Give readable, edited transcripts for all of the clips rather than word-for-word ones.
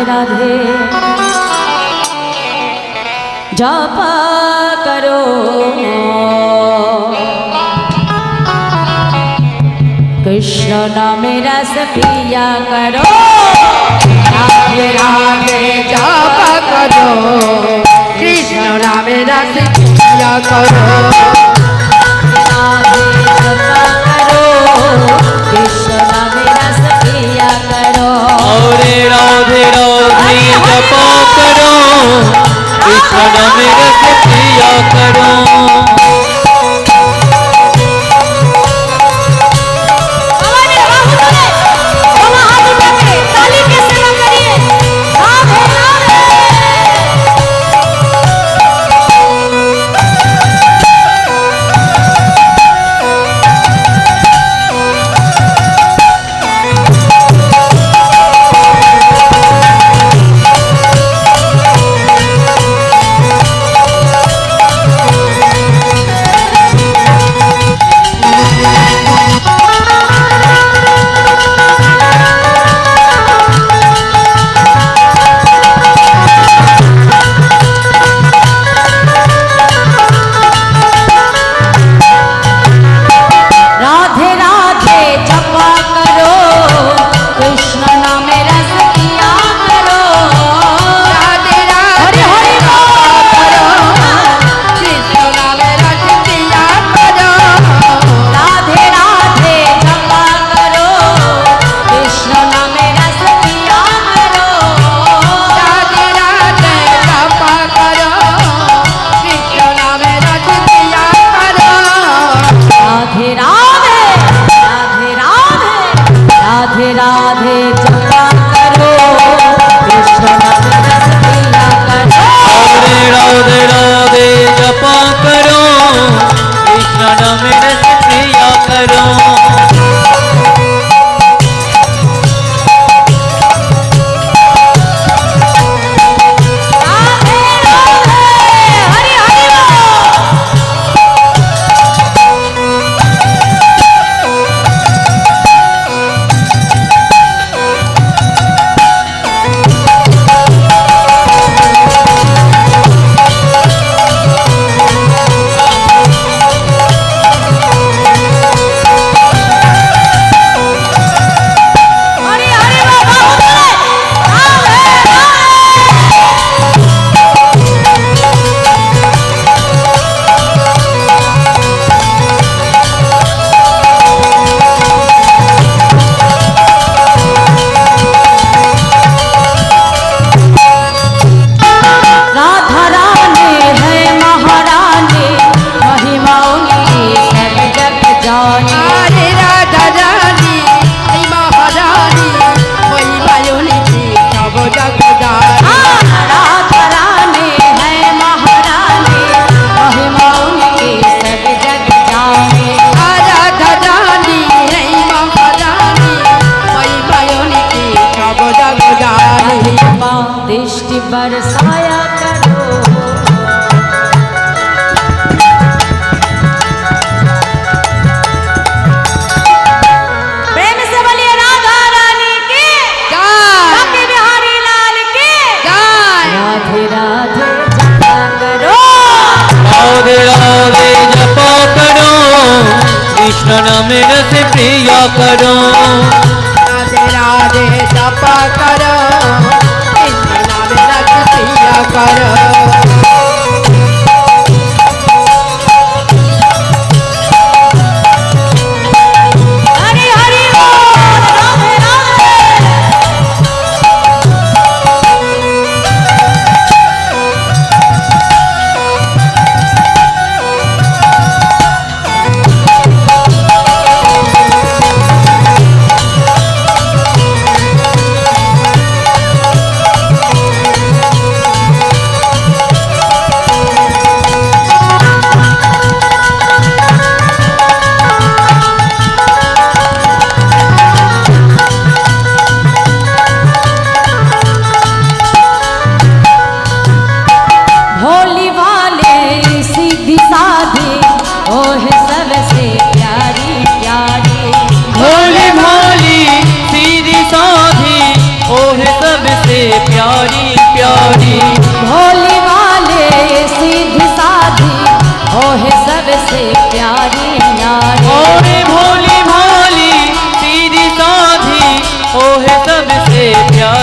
राधे जप करो कृष्ण नाम रस पिया करो राधे राधे जप करो कृष्ण नाम रस पिया करो कृष्ण नाम रस पिया करो राधे राधे जप करो कृष्ण नाम रस पिया करो दृष्टि बरसाया करो प्रेम से बोलिए राधा रानी की जय बिहारी लाल की जय राधे राधे जपा करो राधे राधे जपा करो कृष्ण नाम रस पिया करो राधे राधे जपा करो करो हरि हरि बोल राधे राधे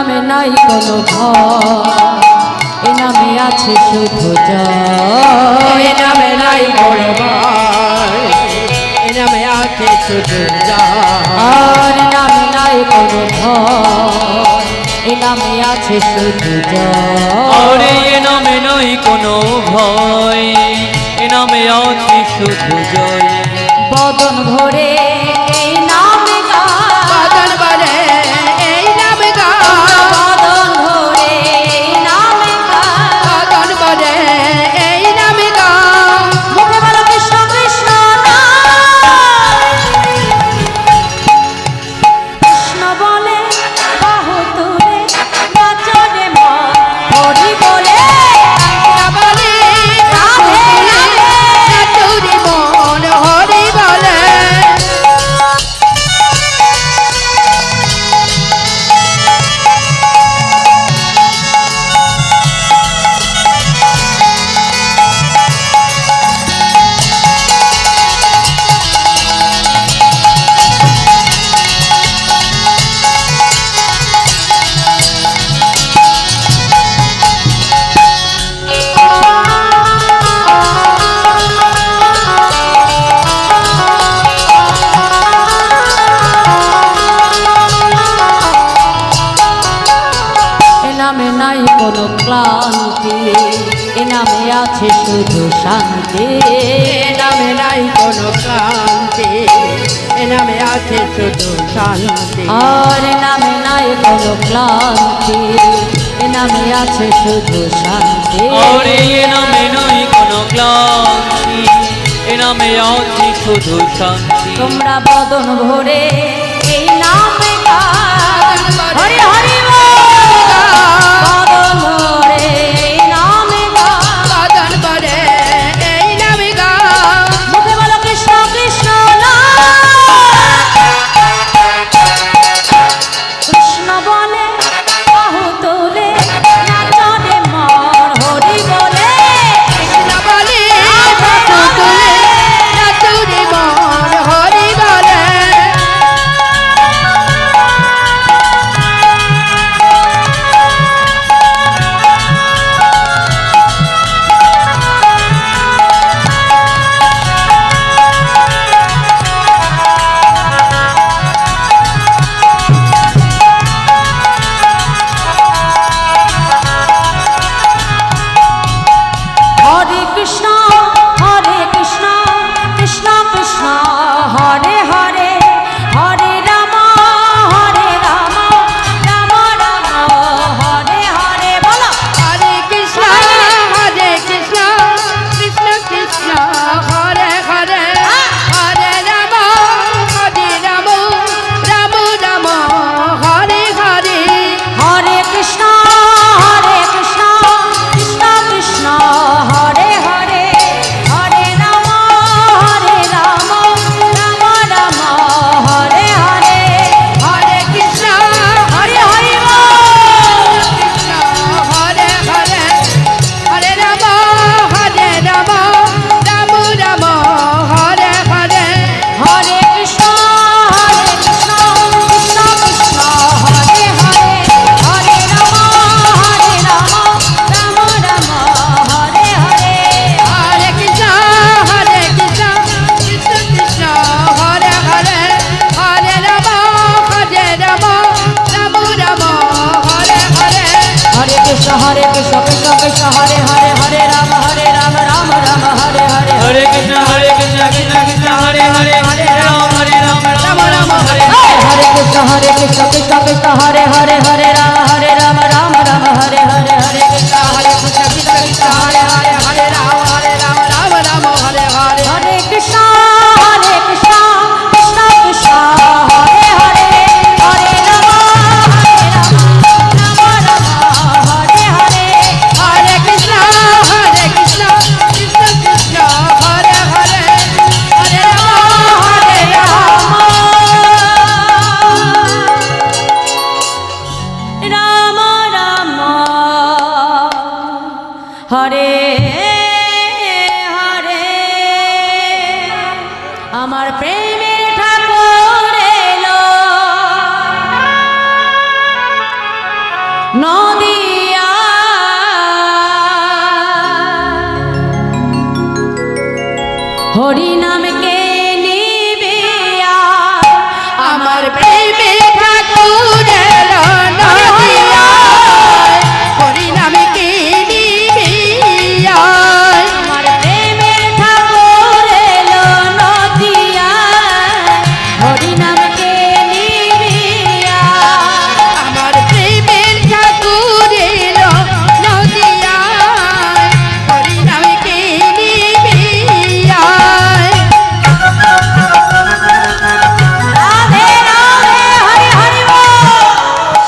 নামে নাই কোনো ভয়, এ নামে আছে শুধু জয়। এ নামে নাই বড় ভাই, এ নামে আছে শুধু জয়। আর নামে নাই কোনো ভয়, এ নামে আছে শুধু জয়। আরে এ নামে নাই কোনো ভয়, এ নামে আছে শুধু জয়। বদন ভরে এই নামে গায়, বাদল বলে এই নামে গায়, বদন ভরে এই নামে গায়। বাদল বলে এই নামে গায়। মুখে বলো কৃষ্ণ কৃষ্ণ নাম, কৃষ্ণ বলে বাহু তুলে নাচরে মন হরি বলে। বলে রাধে রাধে তুরি মন হরি বলে। এ নামে নাই কোনো ক্লান্তি, এ নামে আছে শুধু শান্তি। এ নামে নাই কোনো ক্রান্তি, এ নামে আছে শুধু শান্তি। আর এ নামে নাই কোনো ক্লান্তি, এ নামে আছে শুধু শান্তি। আরে এ নামে নাই কোনো ক্লান্তি, এ নামে আছে শুধু শান্তি। তোমরা বদন ভরে এই নামে গায়, হরি হরি বল। বদন ভরে এই নামে গায়, বাদল বলে এই নামে গায়। মুখে বলো কৃষ্ণ কৃষ্ণ নাম। কৃষ্ণ বলে বাহু তুলে নাচরে মন হরি বলে। কৃষ্ণ বলে বাহু তুলে নাচরে মন হরি বলে। হরে কৃষ্ণ কৃষ্ণ কৃষ্ণ হরে হরে, হরে রাম রাম রাম হরে হরে। বলো হরে কৃষ্ণ কৃষ্ণ কৃষ্ণ হরে হরে, হরে রাম রাম রাম হরে হরে। হরে কৃষ্ণ কৃষ্ণ কৃষ্ণ হরে হরে, হরে রাম রাম রাম হরে হরে। হরে কৃষ্ণ হরি হরি বল। কৃষ্ণ হরে হরে, হরে রাম রাম রাম হরে হরে। হরে কৃষ্ণ কৃষ্ণ কৃষ্ণ হরে হরে, হরে রাম রাম রাম হরে হরে। হরে কৃষ্ণ কৃষ্ণ কৃষ্ণ হরে হরে, হরে রাম রাম রাম হরে হরে। হরে কৃষ্ণ কৃষ্ণ কৃষ্ণ হরে হরে, হরে রাম রাম রাম হরে হরে। হরে কৃষ্ণ কৃষ্ণ কৃষ্ণ হরে হরে, হরে রাম রাম রাম হরে হরে। হরে কৃষ্ণ কৃষ্ণ কৃষ্ণ হরে হরে, হরে রাম রাম হরে হরে। হরে কৃষ্ণ কৃষ্ণ কৃষ্ণ হরে হরে, হরে রাম রাম হরে হরে। হরে কৃষ্ণ কৃষ্ণ কৃষ্ণ হরে হরে, হরে রাম রাম হরে হরে। হরে কৃষ্ণ কৃষ্ণ কৃষ্ণ হরে হরে, হরে রাম রাম হরি নামকে নিবে আর। আমার প্রেমে ঠাকুর এলো নদিয়ায়, হরি নামে কে নিবি আয়। আমার প্রেমের ঠাকুর এলো নদিয়ায়, হরি নামকে নিবে আর। আমার প্রেমের ঠাকুর এলো নদিয়ায়, হরি নামে কে নিবি আয়। রাধে রাধে হরি হরি বল।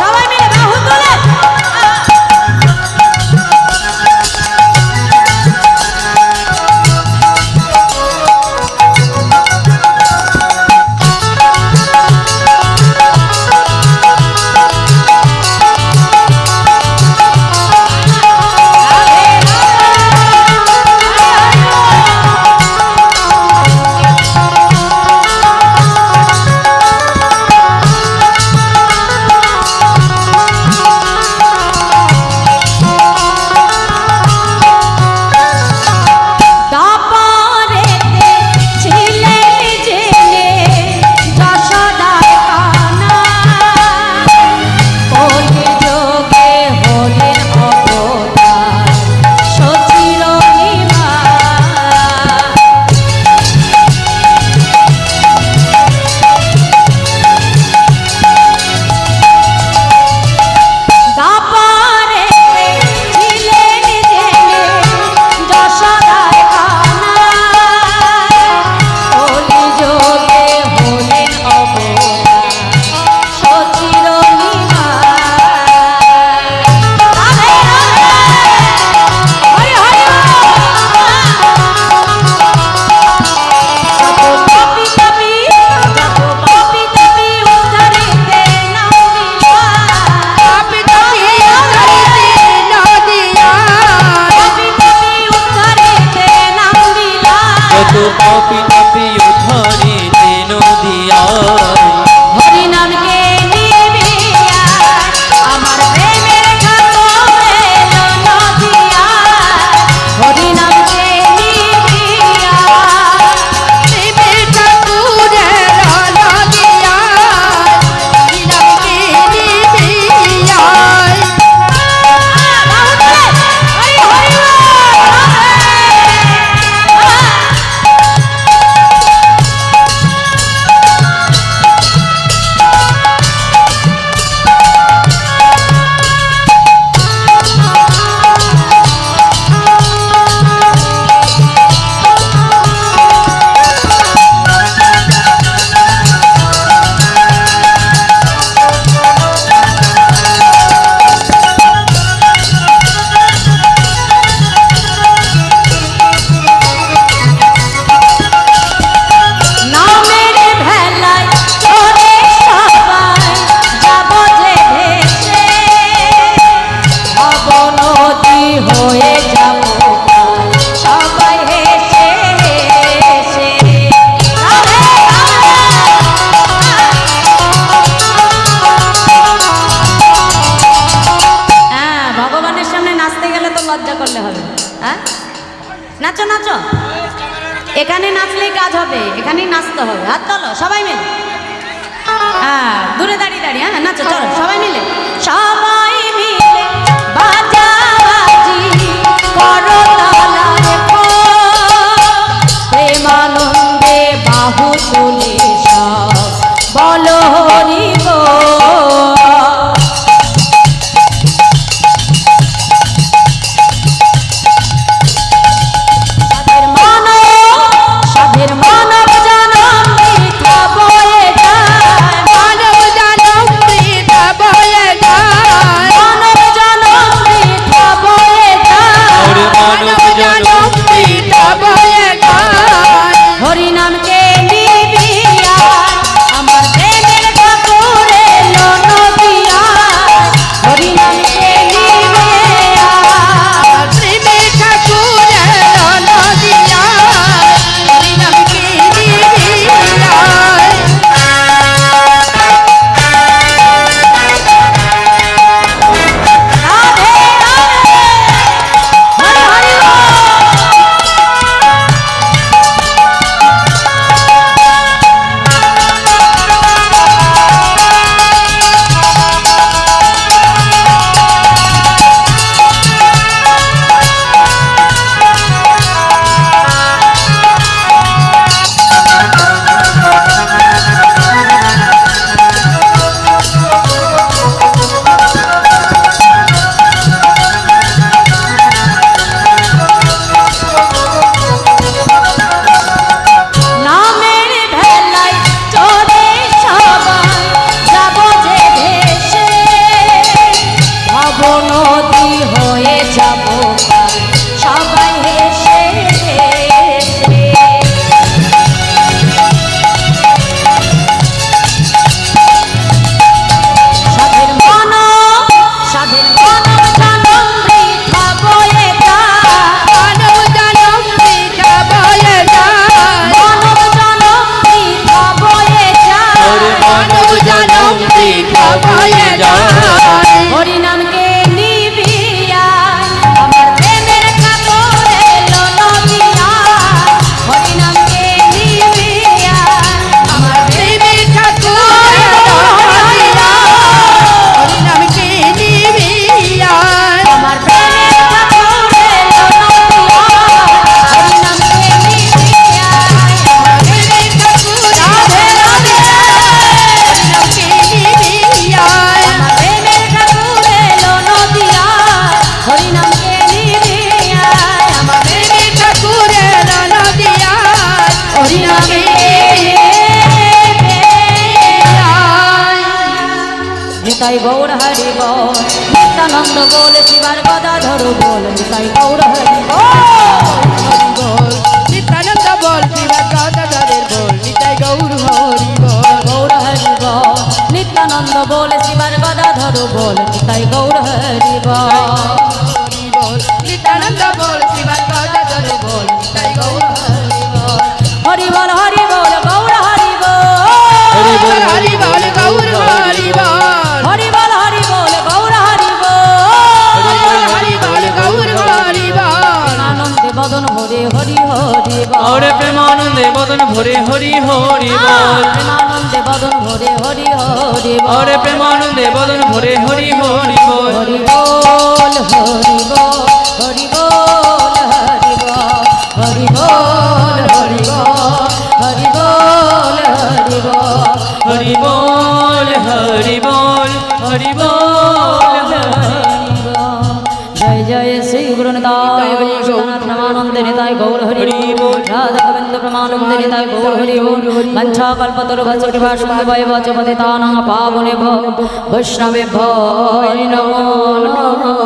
সবাই মিলে বাহু তোলে। দাপরেতে ছিলেন জেলে যশোদার কানায়, কলিযুগে হলেন অবতার সচির নিবাস। দাপরেতে ছিলেন জেলে যশোদার কানায়, কলিযুগে হলেন অবতার সচির নিবাস। রাধে রাধে হরি হরি বল। যত পাপী তাপী, যত পাপী তাপী উদ্ধারিতে নাম বিলায়। পাপী তাপী উদ্ধারিতে নদিয়ায়, পাপী তাপী উদ্ধারিতে নাম বিলায়। যত পাপি তাপি উদ্ধারিতে নদিয়ায়, হরি নামকে নিবে আর। আমার প্রেমের ঠাকুর এলো নদিয়ায়, হরি নামকে নিবে আর। প্রেমের ঠাকুর এলো নদিয়ায়, হরি নামে কে নিবি আয়। বাহু তোলে। হরি হরি বল। নামের ভেলায় চলে সবাই যাব যে ভেসে, অবনতি হয়ে যাব সবাই হেসে হেসে। রাধে রাধে। হ্যাঁ, ভগবানের সামনে নাচতে গেলে তো লজ্জা করলে হবে। হ্যাঁ, নাচো নাচো। এখানে নাচলেই কাজ হবে, এখানেই নাচতে হবে। হাত তোলো সবাই মিলে। হ্যাঁ, দূরে দাঁড়িয়ে দাঁড়িয়ে হ্যাঁ নাচো, চলো সবাই মিলে। সবাই মিলে বাজাবাজি করো তালায় খোল, প্রেমানন্দে বাহু তুলে সব বলো হরি বল। সাধের মানব, সাধের মানব জনম মিথ্যা বয়ে যায়। মানব জনম বৃথা নিতাই গৌর হরি বল নিত্যানন্দ বল শিবার গদাধর বল নিতাই গৌর হরি বল নিত্যানন্দ বল শিবা গদাধরের বল নিতাই গৌর হরি বল গৌর হরি বল নিত্যানন্দ বল শিবার গদাধর বল নিতাই গৌর হরি বল হরি বল নিত্যানন্দ বল শিবা গদাধর বল নিতাই গৌর হরি বল হরি বল হরি বল গৌর হরি বল হরি বল হরি বল গৌর হরি বল হরি বল হরি বল গৌর হরি বল হরি বল গৌর হরি বল আনন্দে বদন হরে হরি হরি বল ওরে প্রেমানন্দে বদন ভরে হরি হরি বল আনন্দে বদন হরে হরি হরি বল ওরে প্রেমানন্দে বদন ভরে হরি হরি বল হরি বল হরি বল হরি বল হরি বল হরি বল হরি বল হরি বল হরি বল হরি বল হরি বল হরি বল জয় জয় শ্রী গুরু নিতাই গৌরনাথ প্রমানন্দে নিতাই গৌর হরি বল রাধা গোবিন্দ প্রমানন্দে নিতাই গৌর হরি বল বঞ্ছা কল্পতরু ভজটি ভাষণ বয় বচপতি তানাং পাবনে ভো বৈষ্ণবে ভো নমো নমঃ